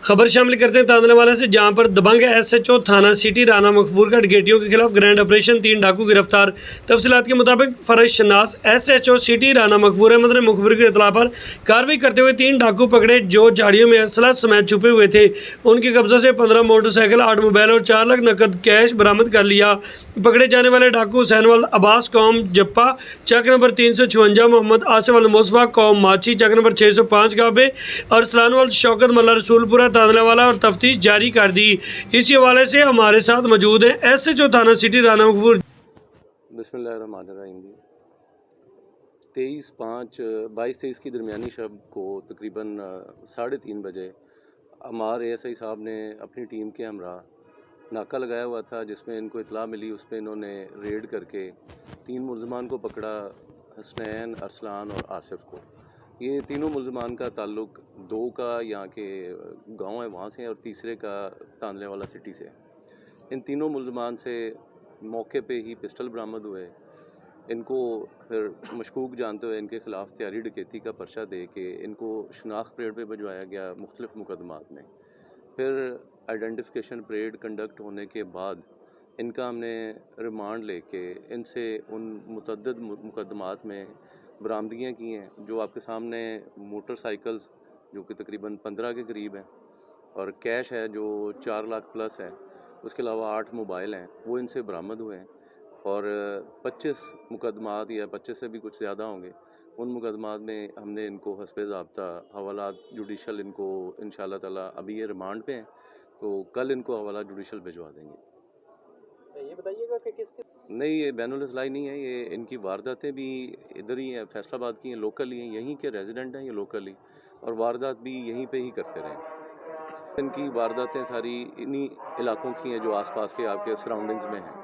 खबर शामिल करते हैं तांदलावाला से, जहां पर दबंग एसएचओ थाना सिटी राना मकफूर का डकैतियों के खिलाफ ग्रैंड ऑपरेशन, 3 डाकू गिरफ्तार। तफसीलात के मुताबिक फरज शनास एसएचओ सिटी राना मकफूर अहमद ने मुखबिर की इतला पर कार्रवाई करते हुए 3 डाकू पकड़े जो झाड़ियों में असला समेत छुपे हुए थे। उनके कब्जे से 15 मोटरसाइकिल, 8 मोबाइल और 4 लाख नकद कैश बरामद कर लिया। पकड़े जाने वाले डाकू हुसैनवाल अब्बास कौम जप्पा, चक नंबर 356, मोहम्मद आसिफ अल मुसवा कौम माची, चक नंबर 605 गाबे, अरसलानवाल शौकत मल्ला रसूलपुरा तांदलावाला और तफ्तीश जारी कर दी। इसी हवाले से हमारे साथ मौजूद हैं एसएचओ थाना सिटी राना मकफूर। बिस्मिल्लाहिर्रहमानिर्रहीम। 23/5/22-23 की दरमियानी शब को तकरीबन 3:30 बजे हमार एएसआई साहब ने अपनी टीम के हमरा नाका लगाया हुआ था, जिसमें इनको इतला मिली। उस पर इन्होंने रेड करके 3 मुल्ज़मान को पकड़ा, हसनैन, अरसलान और आसिफ को। ये तीनों मुल्ज़मान का ताल्लुक 2 का यहाँ के गांव है वहाँ से और तीसरे का तांदलावाला सिटी से। इन तीनों मुल्ज़मान से मौके पे ही पिस्टल बरामद हुए। इनको फिर मशकूक जानते हुए इनके ख़िलाफ़ तैयारी डकैती का पर्चा दे के इनको शनाख्त परेड पे भिजवाया गया मुख्तलिफ़ मुकदमात में। फिर आइडेंटिफिकेशन परेड कंडक्ट होने के बाद इनका हमने रिमांड लेके इनसे उन मुतअद्दिद मुकदमात में बरामदगियाँ की हैं, जो आपके सामने मोटरसाइकिल्स जो कि तकरीबन 15 के करीब हैं और कैश है जो 4 लाख प्लस है। उसके अलावा 8 मोबाइल हैं, वो इनसे बरामद हुए हैं। और 25 मुकदमात या 25 से भी कुछ ज़्यादा होंगे, उन मुकदमात में हमने इनको हस्बे ज़ाब्ता हवालात जुडिशल इनको इंशाअल्लाह ताला, अभी ये रिमांड पे हैं तो कल इनको हवालात जुडिशल भिजवा देंगे। ये बताइएगा कि किस नहीं, ये बैनुल इस्लाही नहीं है, ये इनकी वारदातें भी इधर ही हैं, फैसलाबाद की हैं, लोकल ही हैं, यहीं के रेजिडेंट हैं ये लोकल ही, और वारदात भी यहीं पे ही करते रहे। इनकी वारदातें सारी इन्हीं इलाकों की हैं जो आसपास के आपके सराउंडिंग्स में हैं।